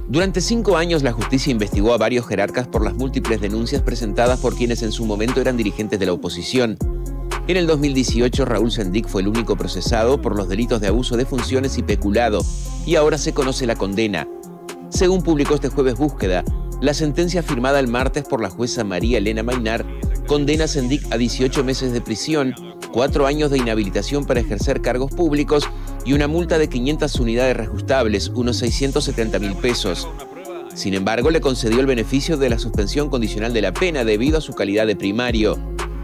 Durante 5 años, la justicia investigó a varios jerarcas por las múltiples denuncias presentadas por quienes en su momento eran dirigentes de la oposición. En el 2018, Raúl Sendic fue el único procesado por los delitos de abuso de funciones y peculado, y ahora se conoce la condena. Según publicó este jueves Búsqueda, la sentencia firmada el martes por la jueza María Elena Maynar condena a Sendic a 18 meses de prisión, 4 años de inhabilitación para ejercer cargos públicos y una multa de 500 unidades reajustables, unos 670.000 pesos. Sin embargo, le concedió el beneficio de la suspensión condicional de la pena debido a su calidad de primario.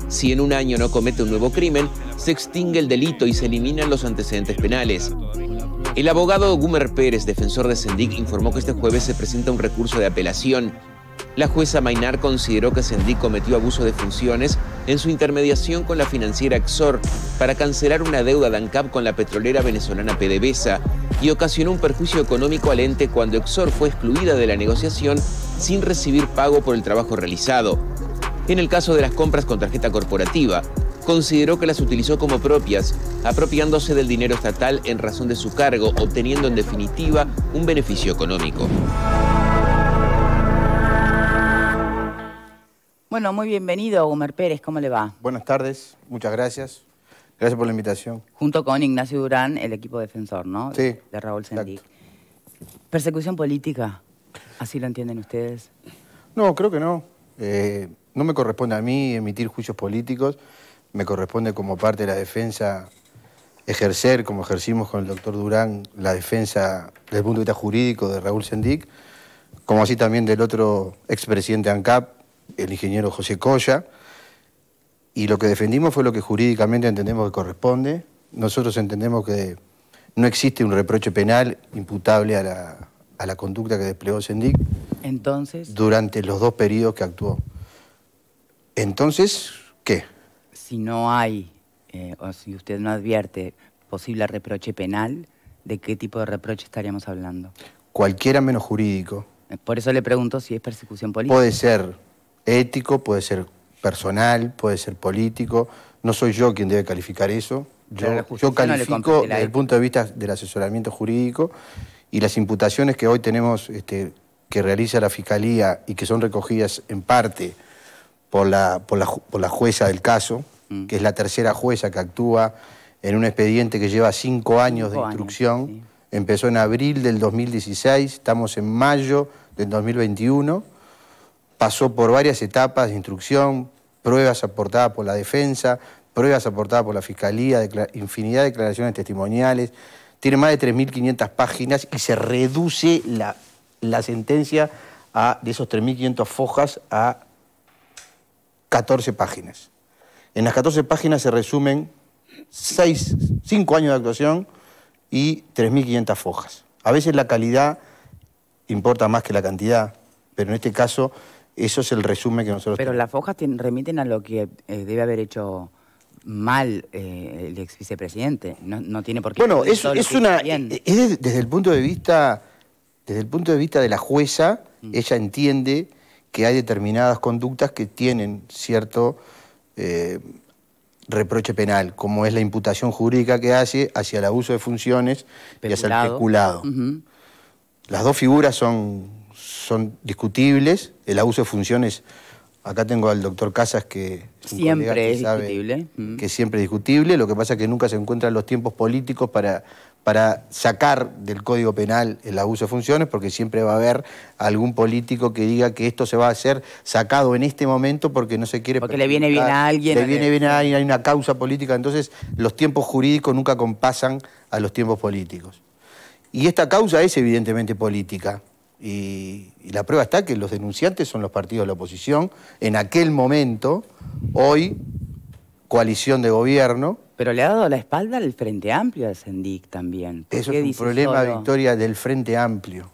Si en un año no comete un nuevo crimen, se extingue el delito y se eliminan los antecedentes penales. El abogado Gumer Pérez, defensor de Sendic, informó que este jueves se presenta un recurso de apelación. La jueza Maynar consideró que Sendic cometió abuso de funciones en su intermediación con la financiera Exor para cancelar una deuda de ANCAP con la petrolera venezolana PDVSA y ocasionó un perjuicio económico al ente cuando Exor fue excluida de la negociación sin recibir pago por el trabajo realizado. En el caso de las compras con tarjeta corporativa, consideró que las utilizó como propias, apropiándose del dinero estatal en razón de su cargo, obteniendo en definitiva un beneficio económico. Bueno, muy bienvenido, Gumer Pérez, ¿cómo le va? Buenas tardes, muchas gracias. Gracias por la invitación. Junto con Ignacio Durán, el equipo defensor, ¿no? Sí. De Raúl Sendic. ¿Persecución política? ¿Así lo entienden ustedes? No, creo que no. No me corresponde a mí emitir juicios políticos. Me corresponde como parte de la defensa ejercer, como ejercimos con el doctor Durán, la defensa desde el punto de vista jurídico de Raúl Sendic, como así también del otro expresidente ANCAP, el ingeniero José Coya, y lo que defendimos fue lo que jurídicamente entendemos que corresponde. Nosotros entendemos que no existe un reproche penal imputable a la conducta que desplegó Sendic. Entonces, durante los 2 periodos que actuó. Entonces, ¿qué? Si no hay, o si usted no advierte posible reproche penal, ¿de qué tipo de reproche estaríamos hablando? Cualquiera menos jurídico. Por eso le pregunto si es persecución política. Puede ser ético, puede ser personal, puede ser político. No soy yo quien debe calificar eso. Yo califico desde el punto de vista del asesoramiento jurídico y las imputaciones que hoy tenemos que realiza la Fiscalía y que son recogidas en parte por la jueza del caso, que es la tercera jueza que actúa en un expediente que lleva 5 años de instrucción. Sí. Empezó en abril del 2016, estamos en mayo del 2021. Pasó por varias etapas de instrucción, pruebas aportadas por la defensa, pruebas aportadas por la Fiscalía, infinidad de declaraciones testimoniales. Tiene más de 3.500 páginas y se reduce la sentencia de esos 3.500 fojas a 14 páginas. En las 14 páginas se resumen 5 años de actuación y 3.500 fojas. A veces la calidad importa más que la cantidad, pero en este caso eso es el resumen que nosotros Pero tenemos. las fojas remiten a lo que debe haber hecho mal el ex vicepresidente. No tiene por qué... Bueno, es desde el punto de vista de la jueza, ella entiende que hay determinadas conductas que tienen cierto reproche penal, como es la imputación jurídica que hace hacia el abuso de funciones y hacia el peculado. Las 2 figuras son discutibles. El abuso de funciones, acá tengo al doctor Casas, que es un colega que sabe que siempre es discutible. Lo que pasa es que nunca se encuentran los tiempos políticos para sacar del Código Penal el abuso de funciones, porque siempre va a haber algún político que diga que esto se va a hacer sacado en este momento porque no se quiere... Porque le viene bien a alguien. Le viene bien a alguien, hay una causa política. Entonces, los tiempos jurídicos nunca compasan a los tiempos políticos. Y esta causa es evidentemente política. Y la prueba está que los denunciantes son los partidos de la oposición. En aquel momento, hoy, coalición de gobierno. Pero le ha dado la espalda al Frente Amplio de Sendic también. Eso es un problema, Victoria, del Frente Amplio.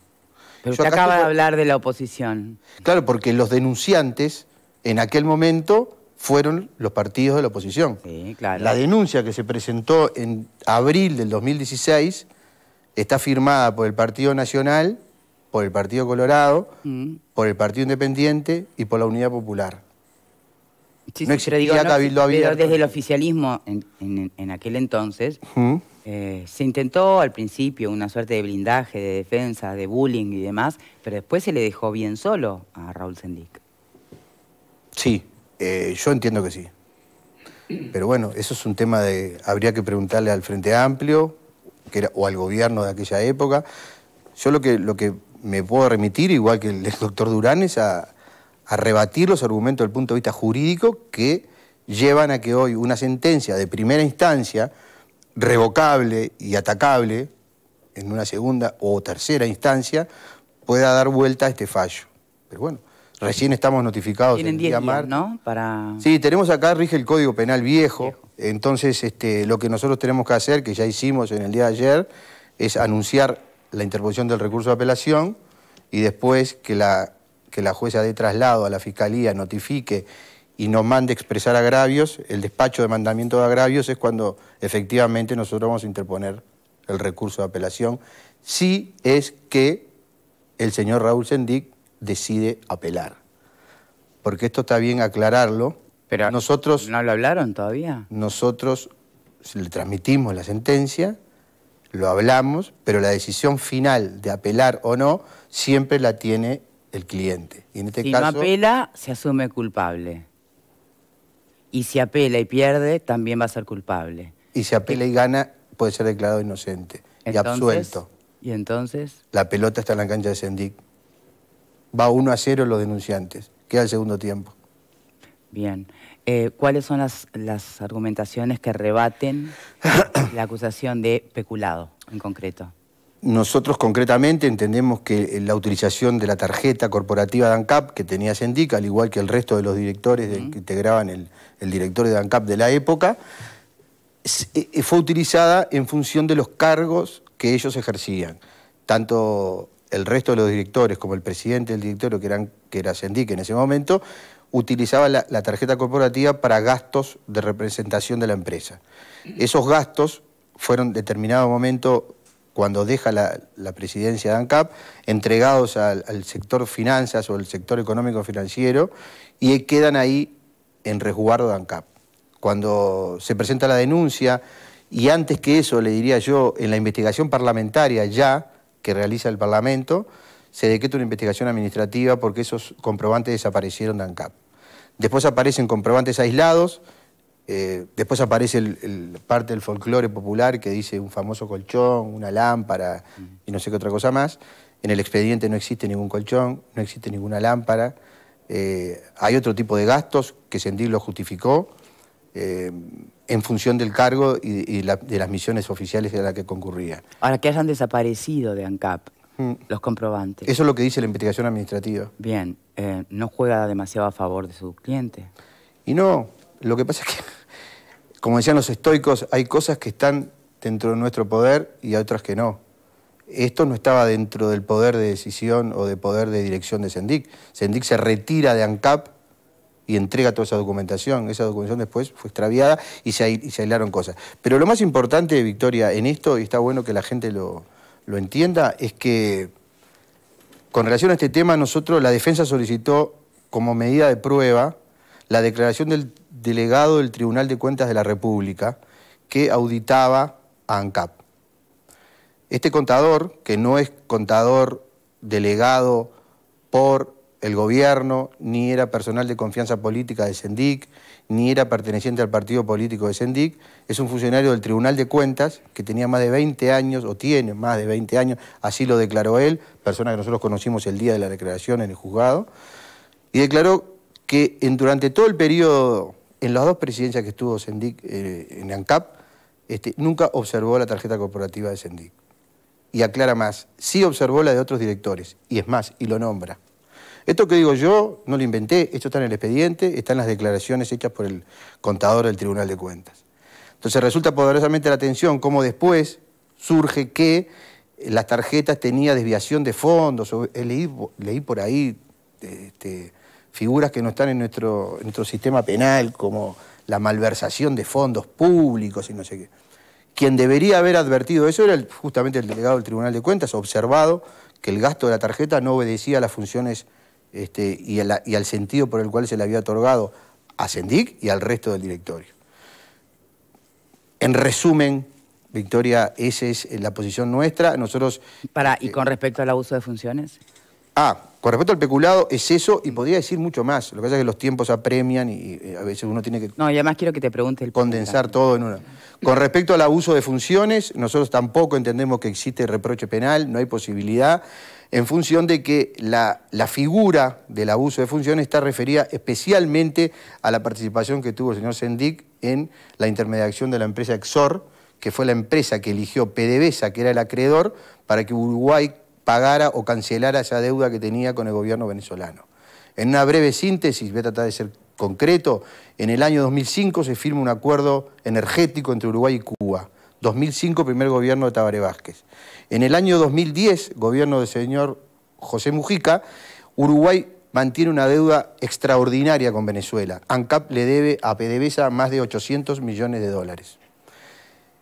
Pero usted acaba de hablar de la oposición. Claro, porque los denunciantes en aquel momento fueron los partidos de la oposición. Sí, claro. La denuncia que se presentó en abril del 2016 está firmada por el Partido Nacional, por el Partido Colorado, por el Partido Independiente y por la Unidad Popular. Sí, no existía cabildo abierto. Pero desde el oficialismo en aquel entonces Se intentó al principio una suerte de blindaje, de defensa, de bullying y demás, pero después se le dejó bien solo a Raúl Sendic. Sí, yo entiendo que sí. Pero bueno, eso es un tema habría que preguntarle al Frente Amplio o al gobierno de aquella época. Yo lo que me puedo remitir, igual que el doctor Durán, es a rebatir los argumentos del punto de vista jurídico que llevan a que hoy una sentencia de primera instancia, revocable y atacable, en una segunda o tercera instancia, pueda dar vuelta a este fallo. Pero bueno, recién estamos notificados. Tienen 10 días, ¿no? Para... Sí, tenemos acá, rige el Código Penal viejo. Entonces lo que nosotros tenemos que hacer, que ya hicimos en el día de ayer, es anunciar la interposición del recurso de apelación y después que la jueza dé traslado a la Fiscalía, notifique y nos mande expresar agravios. El despacho de mandamiento de agravios es cuando efectivamente nosotros vamos a interponer el recurso de apelación, si es que el señor Raúl Sendic decide apelar. Porque esto está bien aclararlo. Pero nosotros, ¿no lo hablaron todavía? Nosotros le transmitimos la sentencia, lo hablamos, pero la decisión final de apelar o no siempre la tiene el cliente. Y en este si caso, no apela, se asume culpable. Y si apela y pierde, también va a ser culpable. Y si apela y gana, puede ser declarado inocente y absuelto. ¿Y entonces? La pelota está en la cancha de Sendic. Va 1-0 los denunciantes. Queda el segundo tiempo. Bien. ¿Cuáles son las argumentaciones que rebaten la acusación de peculado, en concreto? Nosotros concretamente entendemos que la utilización de la tarjeta corporativa de ANCAP que tenía Sendic, al igual que el resto de los directores que integraban el directorio de ANCAP de la época, fue utilizada en función de los cargos que ellos ejercían. Tanto el resto de los directores como el presidente del directorio, que era Sendic en ese momento, utilizaba la tarjeta corporativa para gastos de representación de la empresa. Esos gastos fueron en determinado momento, cuando deja la presidencia de ANCAP, entregados al sector finanzas o el sector económico financiero y quedan ahí en resguardo de ANCAP. Cuando se presenta la denuncia, y antes que eso, le diría yo, en la investigación parlamentaria ya que realiza el Parlamento, se decreta una investigación administrativa porque esos comprobantes desaparecieron de ANCAP. Después aparecen comprobantes aislados. Después aparece parte del folclore popular que dice un famoso colchón, una lámpara y no sé qué otra cosa más. En el expediente no existe ningún colchón, no existe ninguna lámpara. Hay otro tipo de gastos que Sendic lo justificó en función del cargo y de las misiones oficiales a las que concurría. Ahora, que hayan desaparecido de ANCAP los comprobantes. Eso es lo que dice la investigación administrativa. Bien, ¿no juega demasiado a favor de su cliente? Y no, lo que pasa es que, como decían los estoicos, hay cosas que están dentro de nuestro poder y otras que no. Esto no estaba dentro del poder de decisión o de poder de dirección de Sendic. Sendic se retira de ANCAP y entrega toda esa documentación. Esa documentación después fue extraviada y se aislaron cosas. Pero lo más importante, Victoria, en esto, y está bueno que la gente lo entienda, es que con relación a este tema, nosotros, la defensa solicitó como medida de prueba la declaración del delegado del Tribunal de Cuentas de la República que auditaba a ANCAP. Este contador, que no es contador delegado por el gobierno, ni era personal de confianza política de Sendic, ni era perteneciente al partido político de Sendic, es un funcionario del Tribunal de Cuentas que tenía más de 20 años, o tiene más de 20 años, así lo declaró él, persona que nosotros conocimos el día de la declaración en el juzgado, y declaró que durante todo el periodo, en las dos presidencias que estuvo Sendic en ANCAP, nunca observó la tarjeta corporativa de Sendic. Y aclara más, sí observó la de otros directores, y es más, y lo nombra. Esto que digo yo, no lo inventé, esto está en el expediente, está en las declaraciones hechas por el contador del Tribunal de Cuentas. Entonces resulta poderosamente la atención cómo después surge que las tarjetas tenían desviación de fondos, leí por ahí figuras que no están en nuestro sistema penal, como la malversación de fondos públicos y no sé qué. Quien debería haber advertido eso era justamente el delegado del Tribunal de Cuentas, observado que el gasto de la tarjeta no obedecía a las funciones y al sentido por el cual se le había otorgado a Sendic y al resto del directorio. En resumen, Victoria, esa es la posición nuestra. Nosotros... ¿Y con respecto al abuso de funciones? Con respecto al peculado es eso, y podría decir mucho más. Lo que pasa es que los tiempos apremian y a veces uno tiene que... No, y además quiero que te pregunte el... Condensar todo en una. Con respecto al abuso de funciones, nosotros tampoco entendemos que existe reproche penal, no hay posibilidad, en función de que la figura del abuso de funciones está referida especialmente a la participación que tuvo el señor Sendik en la intermediación de la empresa Exor, que fue la empresa que eligió PDVSA, que era el acreedor, para que Uruguay pagara o cancelara esa deuda que tenía con el gobierno venezolano. En una breve síntesis, voy a tratar de ser concreto, en el año 2005 se firma un acuerdo energético entre Uruguay y Cuba. 2005, primer gobierno de Tabaré Vázquez. En el año 2010, gobierno del señor José Mujica, Uruguay mantiene una deuda extraordinaria con Venezuela. ANCAP le debe a PDVSA más de 800 millones de dólares.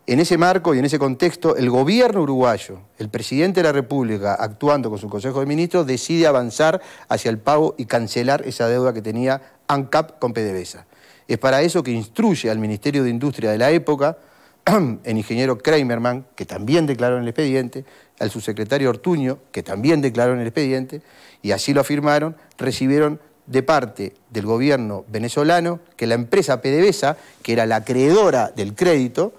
En ese marco y en ese contexto, el gobierno uruguayo, el presidente de la República, actuando con su Consejo de Ministros, decide avanzar hacia el pago y cancelar esa deuda que tenía ANCAP con PDVSA. Es para eso que instruye al Ministerio de Industria de la época, el ingeniero Kramerman, que también declaró en el expediente, al subsecretario Ortuño, que también declaró en el expediente, y así lo afirmaron, recibieron de parte del gobierno venezolano que la empresa PDVSA, que era la acreedora del crédito,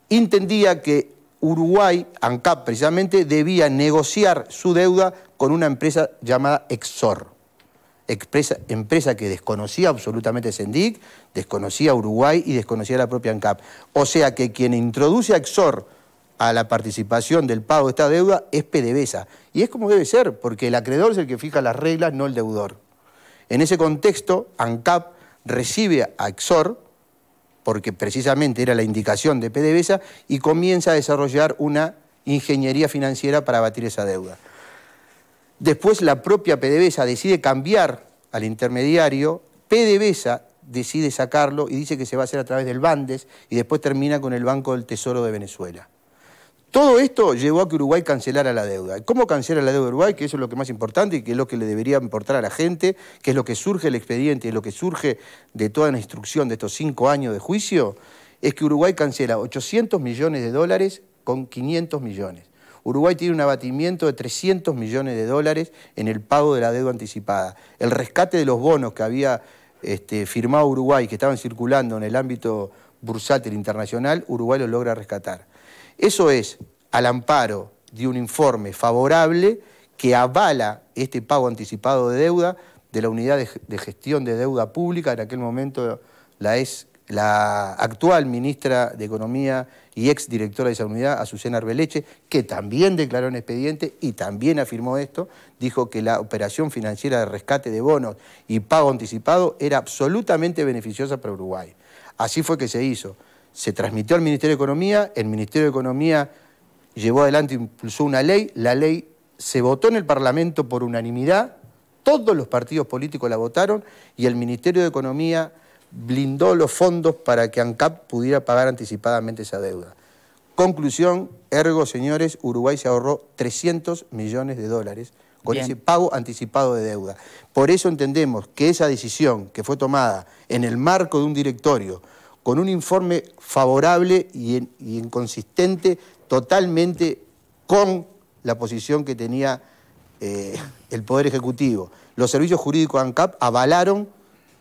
entendía que Uruguay, ANCAP precisamente, debía negociar su deuda con una empresa llamada Exor. Empresa que desconocía absolutamente Sendik, desconocía Uruguay y desconocía la propia ANCAP. O sea que quien introduce a Exor a la participación del pago de esta deuda es PDVSA. Y es como debe ser, porque el acreedor es el que fija las reglas, no el deudor. En ese contexto, ANCAP recibe a Exor, porque precisamente era la indicación de PDVSA, y comienza a desarrollar una ingeniería financiera para abatir esa deuda. Después la propia PDVSA decide cambiar al intermediario, PDVSA decide sacarlo y dice que se va a hacer a través del Bandes y después termina con el Banco del Tesoro de Venezuela. Todo esto llevó a que Uruguay cancelara la deuda. ¿Cómo cancela la deuda de Uruguay? Que eso es lo que más importante y que es lo que le debería importar a la gente, que es lo que surge del expediente y lo que surge de toda la instrucción de estos 5 años de juicio, es que Uruguay cancela 800 millones de dólares con 500 millones. Uruguay tiene un abatimiento de 300 millones de dólares en el pago de la deuda anticipada. El rescate de los bonos que había firmado Uruguay, que estaban circulando en el ámbito bursátil internacional, Uruguay lo logra rescatar. Eso es al amparo de un informe favorable que avala este pago anticipado de deuda de la Unidad de Gestión de Deuda Pública, en aquel momento la actual ministra de Economía y exdirectora de esa unidad, Azucena Arbeleche, que también declaró en expediente y también afirmó esto, dijo que la operación financiera de rescate de bonos y pago anticipado era absolutamente beneficiosa para Uruguay. Así fue que se hizo. Se transmitió al Ministerio de Economía, el Ministerio de Economía llevó adelante, impulsó una ley, la ley se votó en el Parlamento por unanimidad, todos los partidos políticos la votaron y el Ministerio de Economía blindó los fondos para que ANCAP pudiera pagar anticipadamente esa deuda. Conclusión, ergo, señores, Uruguay se ahorró 300 millones de dólares con ese pago anticipado de deuda. Por eso entendemos que esa decisión que fue tomada en el marco de un directorio, con un informe favorable y inconsistente totalmente con la posición que tenía el Poder Ejecutivo. Los servicios jurídicos de ANCAP avalaron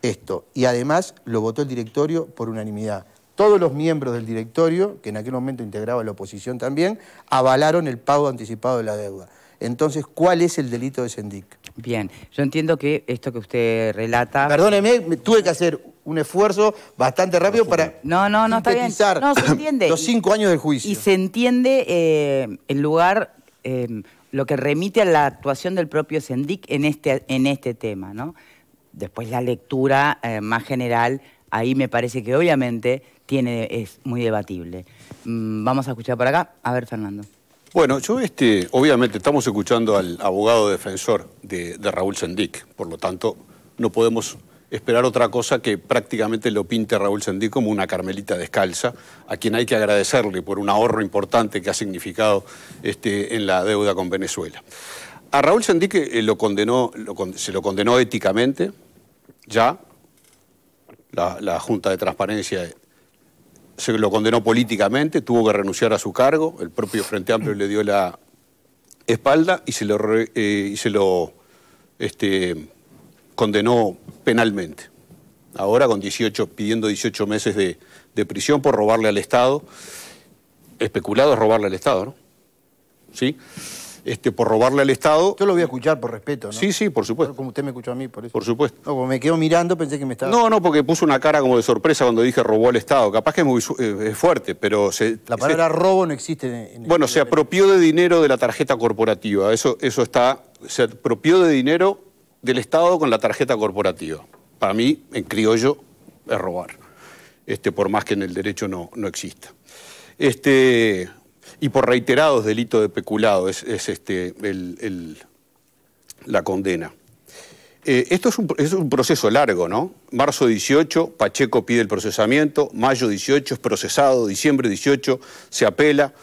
esto y además lo votó el directorio por unanimidad. Todos los miembros del directorio, que en aquel momento integraba la oposición también, avalaron el pago anticipado de la deuda. Entonces, ¿cuál es el delito de Sendik? Bien, yo entiendo que esto que usted relata... Perdóneme, tuve que hacer un esfuerzo bastante rápido para no, está bien. No, se entiende. Los 5 años del juicio. Y se entiende el lugar, lo que remite a la actuación del propio Sendik en este tema, ¿no? Después la lectura más general, ahí me parece que obviamente es muy debatible. Vamos a escuchar por acá. A ver, Fernando. Bueno, yo obviamente estamos escuchando al abogado defensor de Raúl Sendik, por lo tanto no podemos esperar otra cosa que prácticamente lo pinte Raúl Sendik como una Carmelita descalza, a quien hay que agradecerle por un ahorro importante que ha significado en la deuda con Venezuela. A Raúl Sendik se lo condenó éticamente, ya, la Junta de Transparencia se lo condenó políticamente, tuvo que renunciar a su cargo, el propio Frente Amplio le dio la espalda y se lo condenó penalmente. Ahora pidiendo 18 meses de prisión por robarle al Estado. Especulado es robarle al Estado, ¿no? ¿Sí? Por robarle al Estado... Yo lo voy a escuchar por respeto, ¿no? Sí, por supuesto. Como usted me escuchó a mí, por eso. Por supuesto. No, como me quedo mirando, pensé que me estaba... No, porque puso una cara como de sorpresa cuando dije robó al Estado. Capaz que es muy fuerte, pero... La palabra robo no existe Bueno, se apropió de dinero de la tarjeta corporativa. Eso está... Se apropió de dinero del Estado con la tarjeta corporativa. Para mí, en criollo, es robar. Por más que en el derecho no exista. Y por reiterados delitos de peculado es la condena. Esto es un proceso largo, ¿no? Marzo 18, Pacheco pide el procesamiento, mayo 18 es procesado, diciembre 18 se apela,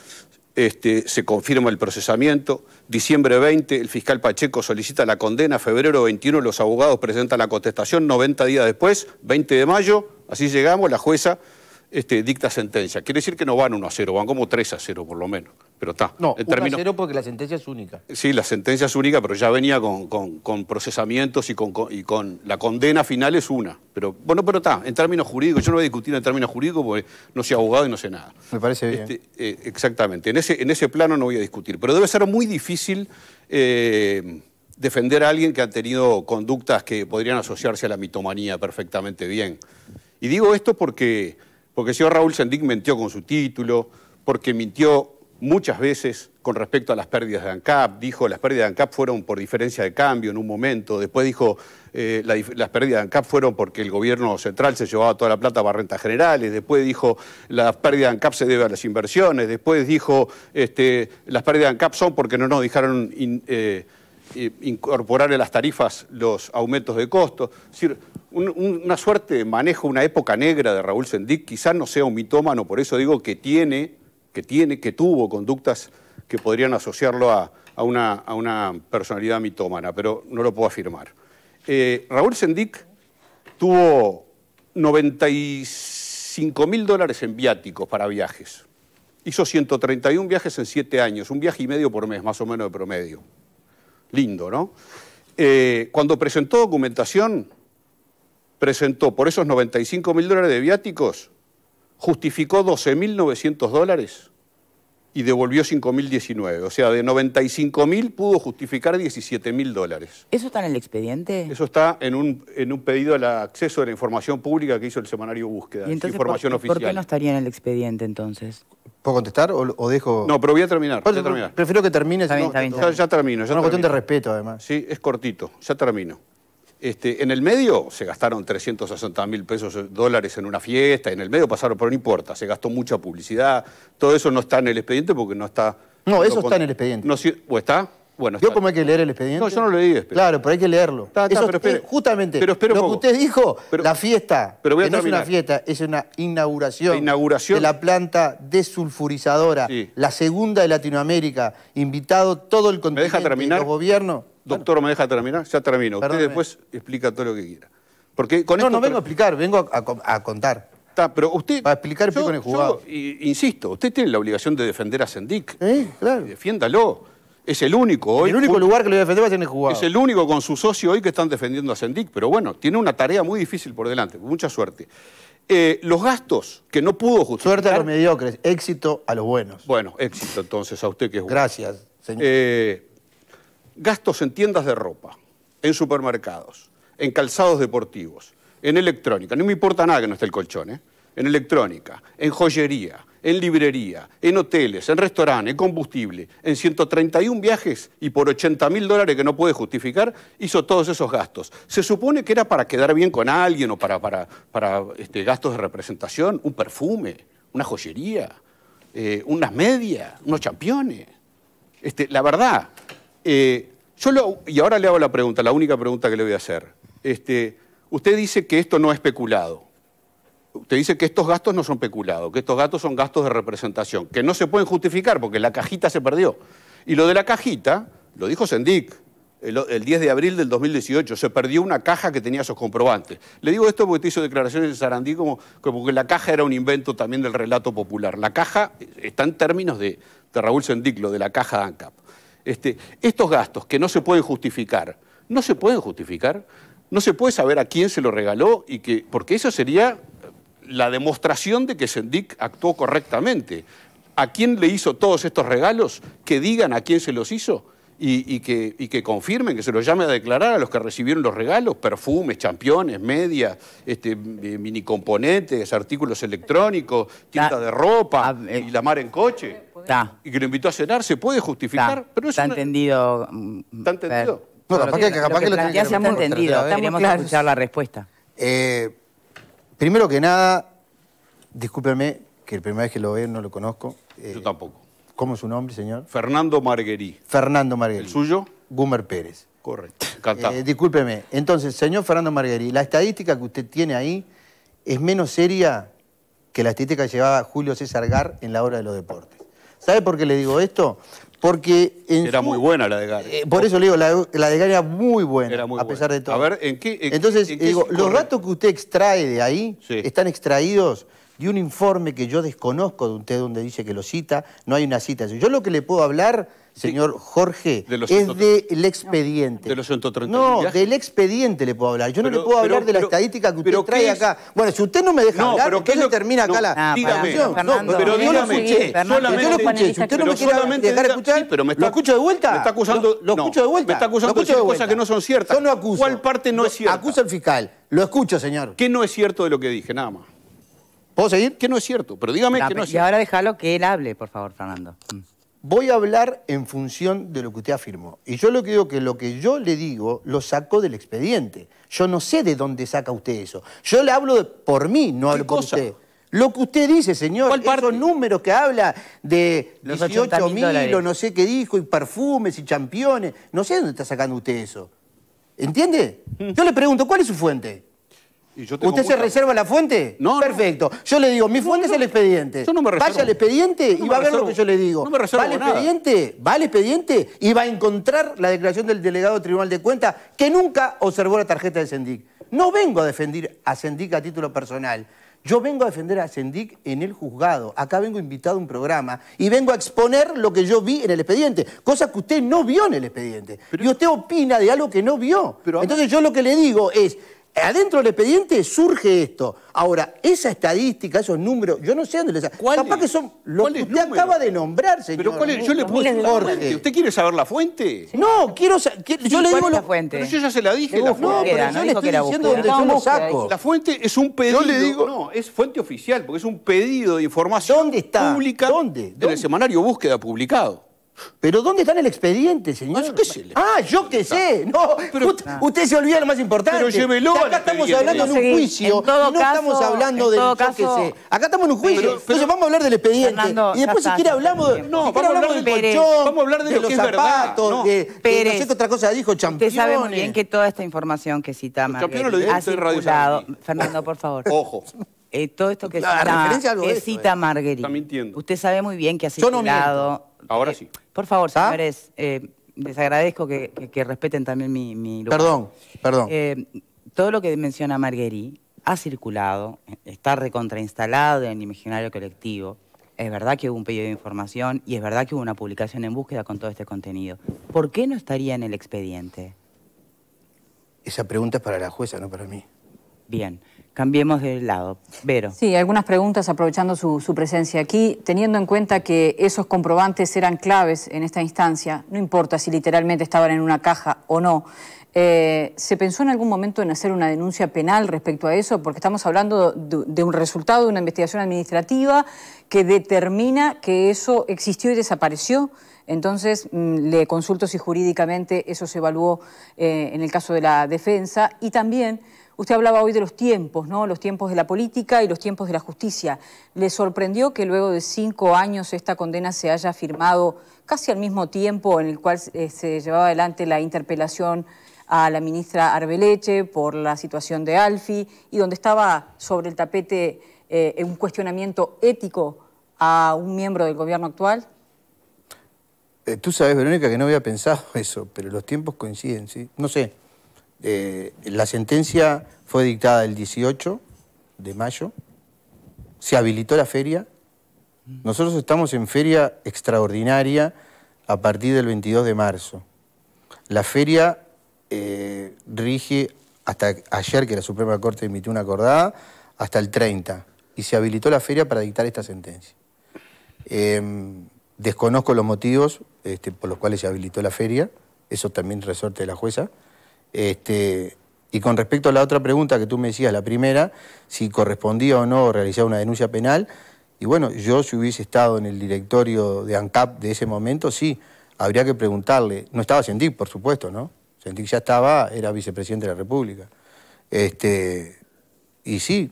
se confirma el procesamiento, diciembre 20 el fiscal Pacheco solicita la condena, febrero 21 los abogados presentan la contestación, 90 días después, 20 de mayo, así llegamos, la jueza dicta sentencia. Quiere decir que no van 1-0, van como 3-0 por lo menos. Pero está. No, 1-0 porque la sentencia es única. Sí, la sentencia es única, pero ya venía con procesamientos y con la condena final es una. Pero bueno, pero está, en términos jurídicos, yo no voy a discutir en términos jurídicos porque no soy abogado y no sé nada. Me parece bien. Exactamente, en ese plano no voy a discutir. Pero debe ser muy difícil defender a alguien que ha tenido conductas que podrían asociarse a la mitomanía perfectamente bien. Y digo esto porque el señor Raúl Sendic mintió con su título, porque mintió muchas veces con respecto a las pérdidas de ANCAP. Dijo las pérdidas de ANCAP fueron por diferencia de cambio en un momento. Después dijo las pérdidas de ANCAP fueron porque el gobierno central se llevaba toda la plata para rentas generales. Después dijo las pérdidas de ANCAP se deben a las inversiones. Después dijo las pérdidas de ANCAP son porque no nos dejaron incorporar en las tarifas los aumentos de costos. Es decir, una suerte de manejo, una época negra de Raúl Sendic. Quizás no sea un mitómano, por eso digo que tuvo conductas que podrían asociarlo a una personalidad mitómana, pero no lo puedo afirmar. Raúl Sendic tuvo $95.000 en viáticos para viajes. Hizo 131 viajes en 7 años, un viaje y medio por mes, más o menos de promedio. Lindo, ¿no? Cuando presentó documentación, presentó por esos $95.000 de viáticos, justificó $12.900 y devolvió 5.019. O sea, de 95.000 pudo justificar $17.000. ¿Eso está en el expediente? Eso está en un pedido al acceso de la información pública que hizo el semanario Búsqueda. ¿Y entonces información oficial. ¿Por qué no estaría en el expediente entonces? ¿Puedo contestar o dejo...? No, pero voy a terminar. Prefiero que termine. Está bien. Ya termino. Es una cuestión de respeto, además. Sí, es cortito. Ya termino. En el medio se gastaron $360.000 en una fiesta, en el medio pasaron, pero no importa, se gastó mucha publicidad, todo eso no está en el expediente porque no está... No, eso está en el expediente. ¿O está? Bueno, ¿Vio cómo hay que leer el expediente? No, yo no lo leí. Claro, pero hay que leerlo. Eso, pero justamente, lo que usted dijo, la fiesta, que no es una fiesta, es una inauguración de la planta desulfurizadora, sí. La segunda de Latinoamérica, invitado todo el continente y los gobiernos. Doctor, ¿me deja terminar? Ya termino. Usted después explica todo lo que quiera. Porque con no vengo a explicar, vengo a contar. Pero usted... Para explicar, explico en el juzgado. Insisto, usted tiene la obligación de defender a Sendic. Claro. Defiéndalo. Es el único hoy. El único lugar que lo voy a defender va a ser en el juzgado. Es el único con su socio hoy que están defendiendo a Sendic. Pero bueno, tiene una tarea muy difícil por delante. Mucha suerte. Los gastos que no pudo justificar... Suerte a los mediocres, éxito a los buenos. Bueno, éxito entonces a usted que es bueno. Gracias, señor. Gastos en tiendas de ropa, en supermercados, en calzados deportivos, en electrónica. No me importa nada que no esté el colchón, ¿eh? En electrónica, en joyería, en librería, en hoteles, en restaurantes, en combustible, en 131 viajes y por $80.000 que no puede justificar, hizo todos esos gastos. Se supone que era para quedar bien con alguien o para gastos de representación, un perfume, una joyería, unas medias, unos championes. La verdad... y ahora le hago la pregunta, la única pregunta que le voy a hacer. Usted dice que esto no es peculado. Usted dice que estos gastos no son peculados, que estos gastos son gastos de representación, que no se pueden justificar porque la cajita se perdió. Y lo de la cajita, lo dijo Sendic, el 10 de abril del 2018, se perdió una caja que tenía esos comprobantes. Le digo esto porque te hizo declaraciones de Sarandí como que la caja era un invento también del relato popular. La caja está en términos de Raúl Sendic, lo de la caja ANCAP. Estos gastos que no se pueden justificar, no se pueden justificar, no se puede saber a quién se lo regaló, porque eso sería la demostración de que Sendic actuó correctamente. ¿A quién le hizo todos estos regalos? Que digan a quién se los hizo y que confirmen, que se los llame a declarar a los que recibieron los regalos, perfumes, championes, medias, minicomponentes, artículos electrónicos, tinta de ropa y la mar en coche. Y que lo invitó a cenar, ¿se puede justificar? Pero está entendido. ¿Está entendido? No, capaz que lo tiene que está entendido. Queremos escuchar la respuesta. Primero que nada, discúlpeme, que la primera vez que lo veo no lo conozco. Yo tampoco. ¿Cómo es su nombre, señor? Fernando Marguerí. Fernando Marguerí. ¿El suyo? Gumer Pérez. Correcto. Encantado. Discúlpeme. Entonces, señor Fernando Marguerí, la estadística que usted tiene ahí es menos seria que la estadística que llevaba Julio César Gar en la hora de los deportes. ¿Sabe por qué le digo esto? Porque era muy buena la de Gar. Por eso le digo, la de Gar era muy buena, a pesar de todo. A ver, ¿en qué? Entonces, digo, los datos que usted extrae de ahí están extraídos de un informe que yo desconozco de usted, donde dice que lo cita, no hay una cita. Yo lo que le puedo hablar, señor Jorge, es del expediente. ¿De los 130 No, viajes? del expediente le puedo hablar. Yo no le puedo hablar de la estadística que usted trae acá. Bueno, si usted no me deja hablar, entonces termina acá la... Dígame, pero yo lo escuché. Yo lo escuché. Si usted no me quiere dejar escuchar, ¿lo escucho de vuelta? Me está acusando... ¿Lo escucho de vuelta? Me está acusando de decir cosas que no son ciertas. Yo no acuso. ¿Cuál parte no es cierta? Acusa al fiscal. Lo escucho, señor. ¿Qué no es cierto de lo que dije? Nada más. ¿Puedo seguir? Que no es cierto, pero dígame que no es cierto. Y ahora déjalo que él hable, por favor, Fernando. Voy a hablar en función de lo que usted afirmó. Y yo lo que digo que lo que yo le digo lo saco del expediente. Yo no sé de dónde saca usted eso. Yo le hablo por mí, no hablo por usted. Lo que usted dice, señor, esos números que habla de 18.000 o no sé qué dijo, y perfumes y championes, no sé de dónde está sacando usted eso. ¿Entiende? Yo le pregunto, ¿cuál es su fuente? ¿Usted se reserva la fuente? No. Perfecto. Yo le digo, mi fuente es el expediente. Yo no me reservo. Vaya al expediente y va a ver lo que yo le digo. No me reservo Va al expediente y va a encontrar la declaración del delegado del Tribunal de Cuentas que nunca observó la tarjeta de Sendic. No vengo a defender a Sendic a título personal. Yo vengo a defender a Sendic en el juzgado. Acá vengo invitado a un programa y vengo a exponer lo que yo vi en el expediente, cosa que usted no vio en el expediente. Y usted opina de algo que no vio. Entonces yo lo que le digo es... Adentro del expediente surge esto. Ahora, esa estadística, esos números, yo no sé dónde les sacan. Capaz que son los que usted acaba de nombrar, señor. Pero ¿cuál es? Yo le puedo decir la fuente. ¿Usted quiere saber la fuente? No, quiero saber. Yo le digo la fuente. Pero yo ya se la dije. La no, fuente. pero yo le estoy diciendo donde yo lo saco. La fuente es un pedido. Yo le digo. No, es fuente oficial, porque es un pedido de información ¿Dónde está? Pública. ¿Dónde? En el semanario Búsqueda publicado. ¿Pero dónde está en el expediente, señor? Yo qué sé. Yo qué sé. No, usted se olvida lo más importante. Pero llévelo. Acá estamos hablando de un juicio y no estamos hablando de yo qué sé. Acá estamos en un juicio. Entonces vamos a hablar del expediente. Fernando, y después si quiere hablamos de... No, vamos a hablar del colchón. Vamos a hablar de los zapatos, de no sé qué otra cosa dijo, championes. Usted sabe muy bien que toda esta información que cita Marguerite ha circulado... Fernando, por favor. Ojo. Todo esto que cita Marguerite. Está mintiendo. Usted sabe muy bien que ha circulado... Ahora sí. Por favor, señores, les agradezco que respeten también mi lugar. Perdón. Todo lo que menciona Marguerite ha circulado, está recontrainstalado en el imaginario colectivo. Es verdad que hubo un pedido de información y es verdad que hubo una publicación en Búsqueda con todo este contenido. ¿Por qué no estaría en el expediente? Esa pregunta es para la jueza, no para mí. Bien. Cambiemos de lado. Vero. Sí, algunas preguntas aprovechando su presencia aquí. Teniendo en cuenta que esos comprobantes eran claves en esta instancia, no importa si literalmente estaban en una caja o no, ¿se pensó en algún momento en hacer una denuncia penal respecto a eso? Porque estamos hablando de un resultado de una investigación administrativa que determina que eso existió y desapareció. Entonces, le consulto si jurídicamente eso se evaluó en el caso de la defensa. Y también... Usted hablaba hoy de los tiempos, ¿no? Los tiempos de la política y los tiempos de la justicia. ¿Le sorprendió que luego de 5 años esta condena se haya firmado casi al mismo tiempo en el cual se llevaba adelante la interpelación a la ministra Arbeleche por la situación de Alfi y donde estaba sobre el tapete un cuestionamiento ético a un miembro del gobierno actual? Tú sabes, Verónica, que no había pensado eso, pero los tiempos coinciden, ¿sí? No sé. La sentencia fue dictada el 18 de mayo. Se habilitó la feria. Nosotros estamos en feria extraordinaria a partir del 22 de marzo. La feria rige hasta ayer, que la Suprema Corte emitió una acordada, hasta el 30. Y se habilitó la feria para dictar esta sentencia. Desconozco los motivos por los cuales se habilitó la feria. Eso también resorte de la jueza. Y con respecto a la otra pregunta que tú me decías, la primera, si correspondía o no realizar una denuncia penal, y bueno, yo si hubiese estado en el directorio de ANCAP de ese momento, sí, habría que preguntarle. No estaba Sendik, por supuesto, ¿no? Sendik ya estaba, era vicepresidente de la República. Y sí,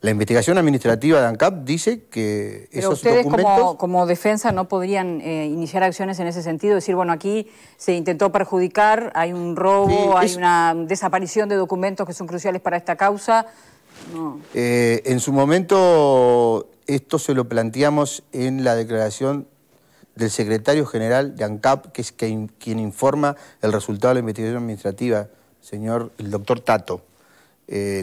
la investigación administrativa de ANCAP dice que pero esos ustedes documentos... como defensa no podrían iniciar acciones en ese sentido, decir, bueno, aquí se intentó perjudicar, hay un robo, hay una desaparición de documentos que son cruciales para esta causa. No. En su momento, esto se lo planteamos en la declaración del secretario general de ANCAP, que es quien informa el resultado de la investigación administrativa, el doctor Tato,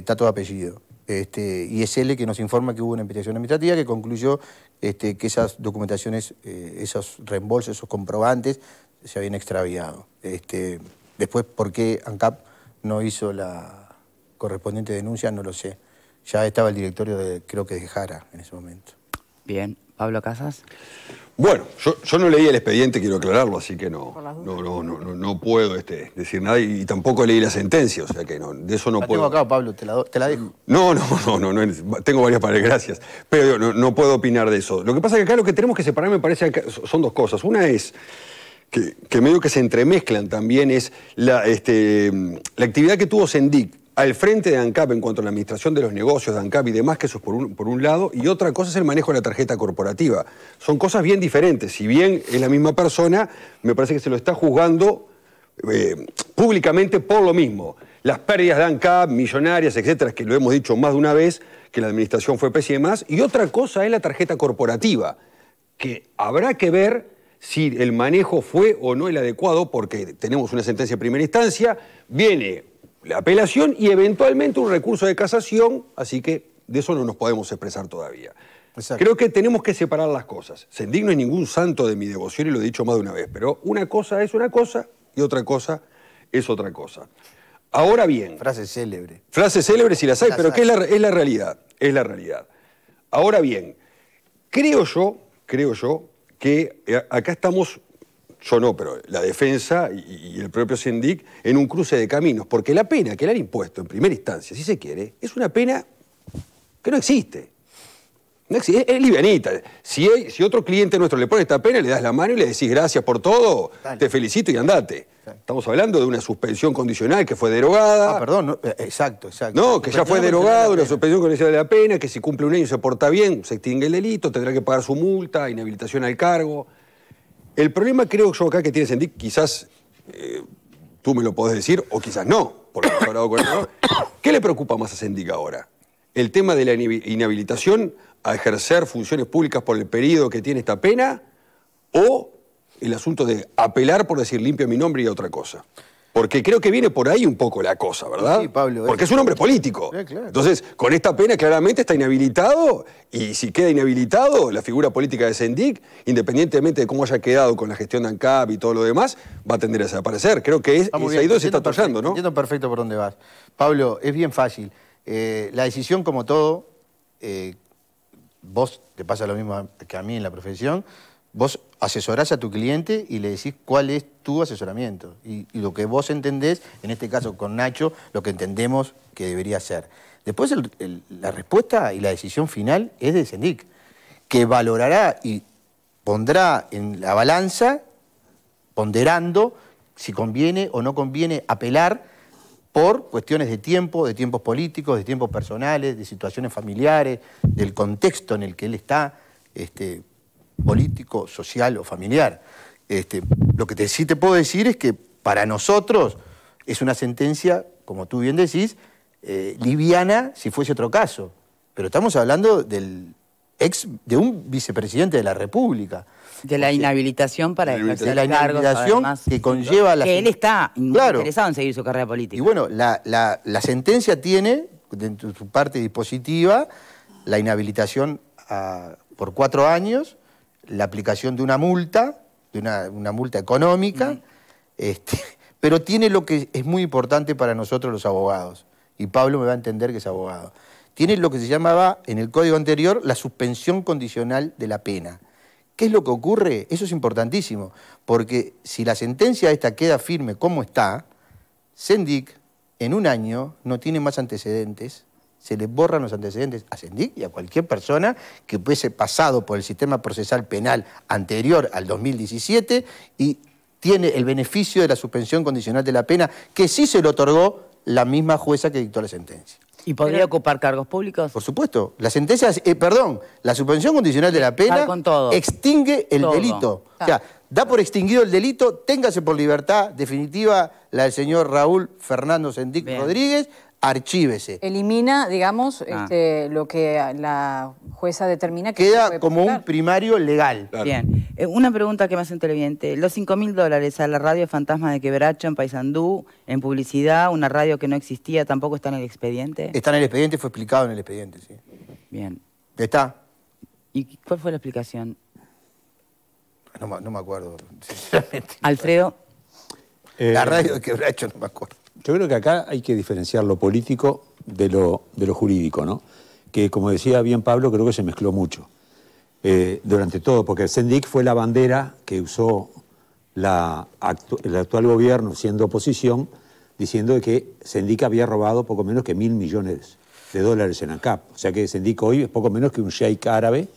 Tato de apellido. Y es él el que nos informa que hubo una investigación administrativa que concluyó que esas documentaciones, esos reembolsos, esos comprobantes se habían extraviado. Después, ¿por qué ANCAP no hizo la correspondiente denuncia? No lo sé. Ya estaba el directorio, creo que de Jara en ese momento. Bien. Pablo Casas. Bueno, yo no leí el expediente, quiero aclararlo, así que no puedo decir nada y tampoco leí la sentencia, o sea que no, de eso no puedo. La tengo acá, Pablo, te la dejo. No, tengo varias paredes, gracias. Pero no puedo opinar de eso. Lo que pasa es que acá lo que tenemos que separar, me parece, que son dos cosas. Una es que medio que se entremezclan también, es la actividad que tuvo Sendik al frente de ANCAP en cuanto a la administración de los negocios de ANCAP y demás, que eso es por un lado, y otra cosa es el manejo de la tarjeta corporativa. Son cosas bien diferentes. Si bien es la misma persona, me parece que se lo está juzgando públicamente por lo mismo. Las pérdidas de ANCAP, millonarias, etcétera, que lo hemos dicho más de una vez, que la administración fue pésima y demás, y otra cosa es la tarjeta corporativa, que habrá que ver si el manejo fue o no el adecuado, porque tenemos una sentencia de primera instancia, viene la apelación y eventualmente un recurso de casación, así que de eso no nos podemos expresar todavía. Exacto. Creo que tenemos que separar las cosas. Sendik no es ningún santo de mi devoción y lo he dicho más de una vez, pero una cosa es una cosa y otra cosa es otra cosa. Ahora bien... Frase célebre. Frase célebre si las hay, pero que es la realidad. Es la realidad. Ahora bien, creo yo que acá estamos... Yo no, pero la defensa y el propio Sendik en un cruce de caminos, porque la pena que le han impuesto en primera instancia, si se quiere, es una pena que no existe. No existe, es livianita. Si otro cliente nuestro le pone esta pena, le das la mano y le decís gracias por todo, dale, te felicito y andate. Dale. Estamos hablando de una suspensión condicional que fue derogada. Ah, perdón, no, exacto. No, que ya fue derogada, una suspensión condicional de la pena, que si cumple un año y se porta bien, se extingue el delito, tendrá que pagar su multa, inhabilitación al cargo. El problema creo yo acá que tiene Sendik, quizás tú me lo podés decir o quizás no, porque no he hablado con él. ¿Qué le preocupa más a Sendik ahora? ¿El tema de la inhabilitación a ejercer funciones públicas por el periodo que tiene esta pena o el asunto de apelar por decir limpio mi nombre y otra cosa? Porque creo que viene por ahí un poco la cosa, ¿verdad? Sí, Pablo. Porque es un hombre político. Claro. Entonces, con esta pena claramente está inhabilitado y si queda inhabilitado, la figura política de Sendik, independientemente de cómo haya quedado con la gestión de ANCAP y todo lo demás, va a tender a desaparecer. Creo que ahí se está tallando, ¿no? Entiendo perfecto por dónde vas. Pablo, es bien fácil. La decisión, como todo, vos te pasa lo mismo que a mí en la profesión, vos asesorás a tu cliente y le decís cuál es tu asesoramiento. Y lo que vos entendés, en este caso con Nacho, lo que entendemos que debería ser. Después la respuesta y la decisión final es de Sendik, que valorará y pondrá en la balanza, ponderando si conviene o no conviene apelar por cuestiones de tiempos políticos, de tiempos personales, de situaciones familiares, del contexto en el que él está, político, social o familiar. Lo que sí te puedo decir es que para nosotros es una sentencia, como tú bien decís, liviana si fuese otro caso. Pero estamos hablando del de un vicepresidente de la República. De la inhabilitación para ejercer de la inhabilitación cargos, que conlleva la... Que él está claro. interesado en seguir su carrera política. Y bueno, la sentencia tiene, dentro de su parte dispositiva, la inhabilitación por 4 años, la aplicación de una multa, una multa económica, pero tiene lo que es muy importante para nosotros los abogados, y Pablo me va a entender que es abogado. Tiene lo que se llamaba, en el código anterior, la suspensión condicional de la pena. ¿Qué es lo que ocurre? Eso es importantísimo, porque si la sentencia esta queda firme como está, Sendik en 1 año no tiene más antecedentes, se le borran los antecedentes a Sendik y a cualquier persona que hubiese pasado por el sistema procesal penal anterior al 2017 y tiene el beneficio de la suspensión condicional de la pena, que sí se le otorgó la misma jueza que dictó la sentencia. ¿Y podría ocupar cargos públicos? Por supuesto. La sentencia, la suspensión condicional de la pena extingue el delito. O sea, da por extinguido el delito, téngase por libertad definitiva la del señor Raúl Fernando Sendik Rodríguez, archívese. Elimina, digamos, lo que la jueza determina que queda como un primario legal. Claro. Bien. Una pregunta que me hace un televidente. Los $5.000 a la radio Fantasma de Quebracho en Paysandú, en publicidad, una radio que no existía, ¿tampoco está en el expediente? Está en el expediente, fue explicado en el expediente, sí. Bien. ¿Está? ¿Y cuál fue la explicación? No me acuerdo, sinceramente. Alfredo. La radio de Quebracho no me acuerdo. Yo creo que acá hay que diferenciar lo político de lo jurídico, ¿no? Que, como decía bien Pablo, creo que se mezcló mucho durante todo, porque Sendik fue la bandera que usó el actual gobierno, siendo oposición, diciendo que Sendik había robado poco menos que $1.000 millones en ANCAP. O sea que Sendik hoy es poco menos que un sheik árabe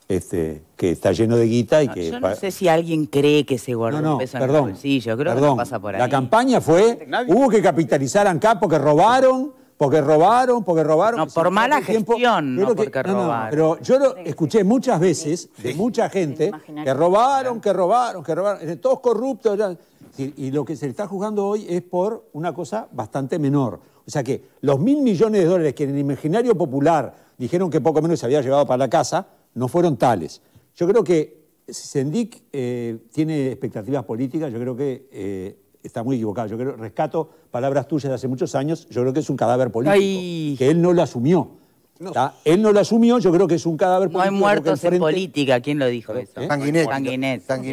que está lleno de guita y que... Yo no sé si alguien cree que se guardó un peso en el bolsillo, creo que no pasa por ahí. La campaña fue, hubo que capitalizar ANCAP porque robaron. No, por mala gestión, no porque robaron. Pero yo lo escuché muchas veces de mucha gente que robaron, todos corruptos. Y lo que se le está juzgando hoy es por una cosa bastante menor. O sea que los $1.000 millones que en el imaginario popular dijeron que poco menos se había llevado para la casa, no fueron tales. Yo creo que Sendik tiene expectativas políticas, yo creo que está muy equivocado. Yo creo, rescato palabras tuyas de hace muchos años, yo creo que es un cadáver político, que él no lo asumió. No. Él no lo asumió, yo creo que es un cadáver político. No hay muertos en política, ¿quién lo dijo eso? Sanguinet.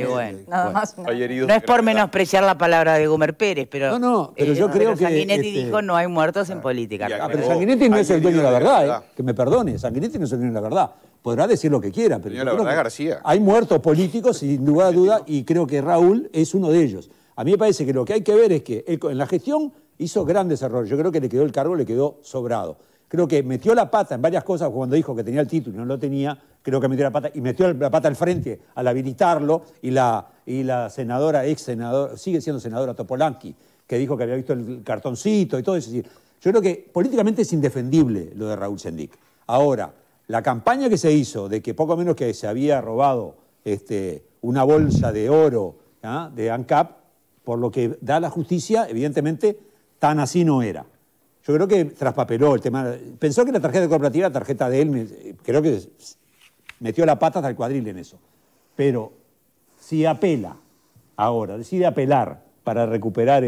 Bueno. Nada más. No es por menospreciar la palabra de Gumer Pérez, pero... pero yo creo que... Sanguinetti dijo no hay muertos en política. Pero Sanguinetti no es el dueño de la verdad, que me perdone, Sanguinetti no es el dueño de la verdad. Podrá decir lo que quiera, pero la verdad, García. Hay muertos políticos, sin lugar a duda, y creo que Raúl es uno de ellos. A mí me parece que lo que hay que ver es que él en la gestión hizo grandes errores. Yo creo que le quedó el cargo, le quedó sobrado. Creo que metió la pata en varias cosas cuando dijo que tenía el título y no lo tenía. Creo que metió la pata y metió la pata al frente al habilitarlo. Y la senadora, ex senadora, sigue siendo senadora Topolanqui, que dijo que había visto el cartoncito y todo eso. Es decir, yo creo que políticamente es indefendible lo de Raúl Sendik. Ahora, la campaña que se hizo de que poco menos que se había robado una bolsa de oro de ANCAP, por lo que da la justicia, evidentemente, tan así no era. Yo creo que traspapeló el tema. Pensó que la tarjeta corporativa era la tarjeta de él, creo que metió la pata hasta el cuadril en eso. Pero si apela ahora, decide apelar para recuperar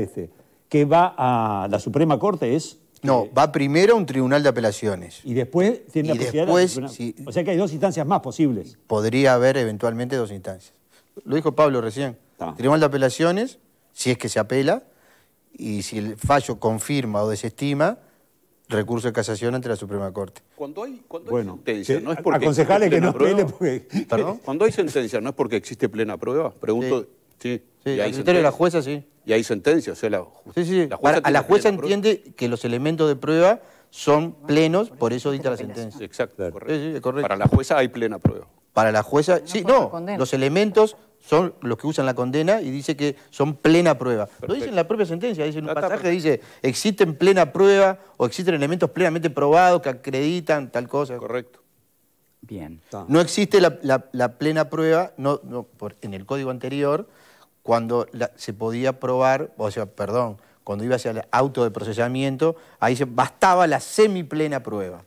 que va a la Suprema Corte No, va primero a un tribunal de apelaciones. Y después tiene la posibilidad o sea que hay 2 instancias más posibles. Podría haber eventualmente 2 instancias. Lo dijo Pablo recién. Tribunal de apelaciones, si es que se apela, y si el fallo confirma o desestima, recurso de casación ante la Suprema Corte. Cuando hay sentencia, no es porque aconsejarle que no apele porque... ¿Perdón? Cuando hay sentencia, ¿no es porque existe plena prueba? Pregunto... Sí, al criterio de la jueza, sí. Y hay sentencia, o sea, la jueza entiende que los elementos de prueba son plenos, por eso dicta la sentencia. Exacto, correcto. Sí, correcto. Para la jueza hay plena prueba. Para la jueza, los elementos son los que usan la condena y dice que son plena prueba. Perfecto. Lo dice en la propia sentencia, dice en un pasaje, dice, existen plena prueba o existen elementos plenamente probados que acreditan tal cosa. Correcto. Bien. No existe la plena prueba, en el código anterior, cuando se podía probar, cuando iba hacia el auto de procesamiento, ahí bastaba la semiplena prueba.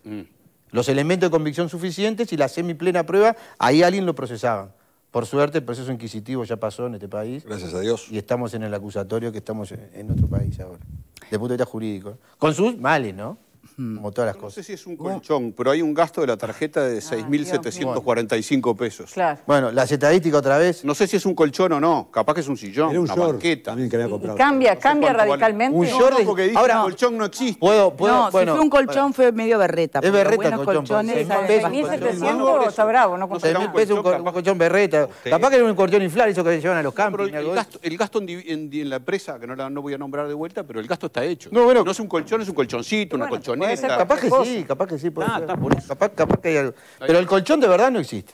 los elementos de convicción suficientes y la semiplena prueba, ahí alguien lo procesaban. Por suerte, el proceso inquisitivo ya pasó en este país. Gracias a Dios. Y estamos en el acusatorio que estamos en otro país ahora, desde el punto de vista jurídico. Con sus males, ¿no? Como todas las cosas. No sé si es un colchón, pero hay un gasto de la tarjeta de 6.745 pesos. Claro. Bueno, las estadísticas otra vez. No sé si es un colchón o no, capaz que es un sillón, Era un una short banqueta. también que había comprado. Cambia cuánto radicalmente. Un No, short no, porque dice ahora, que el colchón no existe. Puedo, No, bueno, si fue un colchón fue medio berreta. Es berreta el los colchón, colchones porque salen 1.700 está bravo, no No cuesta será 6.000 nada. pesos un colchón berreta. Capaz que era un colchón inflar, eso que se llevan a los Pero campings. el gasto en la empresa, que no voy a nombrar de vuelta, pero el gasto está hecho. No, bueno. No es un colchón, es un colchoncito, una Bueno, colchoneta. Capaz que sí, puede ser. está por eso. Capaz que hay algo. Pero el colchón de verdad no existe.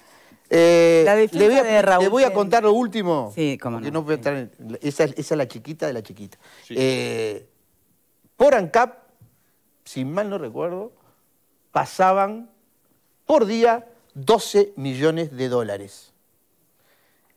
La defensa de Raúl le voy a Sendic. contar lo último. Sí, cómo porque no. no voy a estar esa es la chiquita de la chiquita. Sí. Por ANCAP, sin mal no recuerdo, pasaban por día 12 millones de dólares.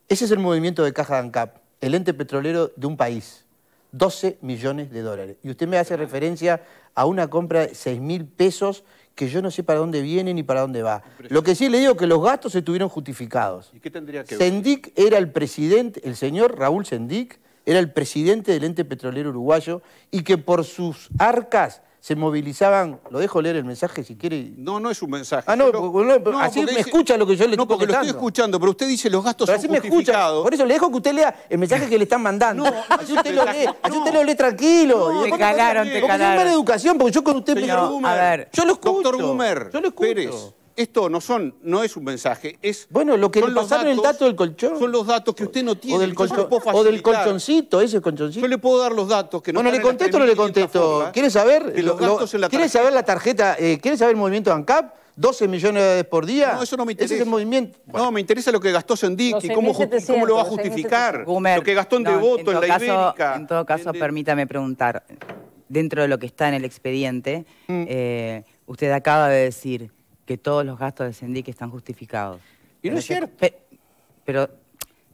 Ese es el movimiento de caja de ANCAP, el ente petrolero de un país. 12 millones de dólares. Y usted me hace referencia a una compra de 6.000 pesos que yo no sé para dónde viene ni para dónde va. Lo que sí le digo es que los gastos estuvieron justificados. ¿Y qué tendría que ver? Sendic era el presidente, el señor Raúl Sendic era el presidente del ente petrolero uruguayo y que por sus arcas se movilizaban, lo dejo leer el mensaje si quiere. No, no es un mensaje. Ah, no, Solo- así porque me escucha lo que yo le No, estoy porque lo estoy contestando. escuchando, pero usted dice los gastos Pero son así me escucha, justificados. por eso le dejo que usted lea el mensaje que le están mandando. No, así usted lo lee, así no. usted lo lee tranquilo. No, Y te después calaron, porque te es calaron. mala educación, porque yo con usted... Señor No, Gumer, a ver. Yo lo escucho. Doctor Gumer, Yo lo escucho. Pérez, esto no es un mensaje, es... Bueno, lo que son le los pasaron el datos- dato del colchón. Son los datos que usted no tiene. O del, que yo se los puedo o del facilitar. colchoncito, ese colchoncito. Yo le puedo dar los datos que no Bueno, ¿le están en las contesto o no le 3.500 contesto? formas, ¿Quiere saber? de los gastos en la ¿Quiere tarjeta? saber la tarjeta? ¿Quiere saber el movimiento de ANCAP? 12 millones por día. No, eso no me interesa. Ese es el movimiento. No, me interesa lo que gastó Sendic Los y cómo lo va a 6.700, justificar. Gumer, Lo que gastó en no, Devoto, en la Ibérica. En todo caso, permítame preguntar, dentro de lo que está en el expediente, usted acaba de decir que todos los gastos de Sendic están justificados. Y no es cierto. Pero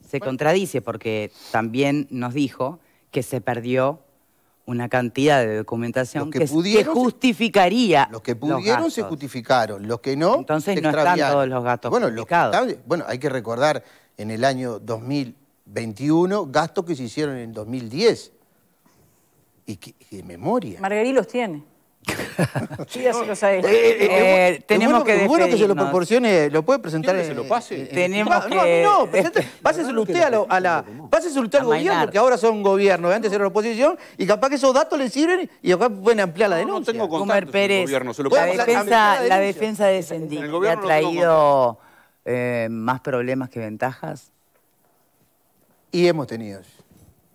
se contradice porque también nos dijo que se perdió una cantidad de documentación Los que que pudieron se- justificaría Los que los pudieron se gastos. justificaron, los que no Entonces se no están extraviaron. todos los gastos bueno, justificados. bueno, hay que recordar en el año 2021 gastos que se hicieron en 2010. Y de memoria. Margarí los tiene. Pídaselos a él. Tenemos que es bueno que se lo despedirnos. proporcione, lo puede presentar. ¿Quiere que se lo pase? Tenemos No, que- no, páseselo usted páseselo usted al A gobierno, Mainar. que ahora son gobierno, antes era la oposición, y capaz que esos datos le sirven y acá pueden ampliar la No, no denuncia. tengo Gumer contactos en el Pérez, gobierno, se lo la puedo pasar. denuncia. defensa de Sendic En el le ha gobierno no tengo traído más problemas que ventajas. Y hemos tenido.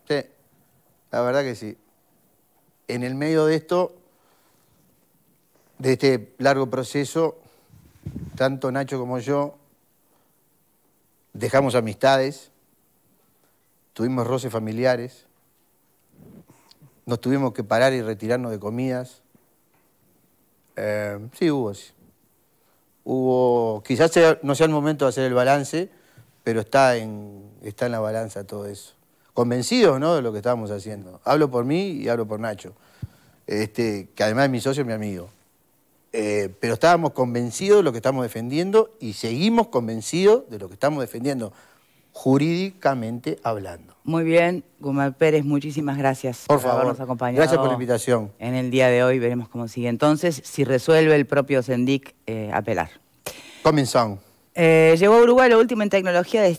Sí, la verdad que sí. En el medio de esto, de este largo proceso, tanto Nacho como yo dejamos amistades, tuvimos roces familiares, nos tuvimos que parar y retirarnos de comidas. Sí, hubo, sí. Hubo, quizás no sea el momento de hacer el balance, pero está en la balanza todo eso. Convencidos, ¿no?, de lo que estábamos haciendo. Hablo por mí y hablo por Nacho, que además es mi socio y mi amigo. Pero estábamos convencidos de lo que estamos defendiendo y seguimos convencidos de lo que estamos defendiendo, jurídicamente hablando. Muy bien, Gumer Pérez, muchísimas gracias Por favor. habernos acompañado. Gracias por la invitación. En el día de hoy veremos cómo sigue. Entonces, si resuelve el propio Sendic apelar. Comenzamos. Llegó a Uruguay lo último en tecnología de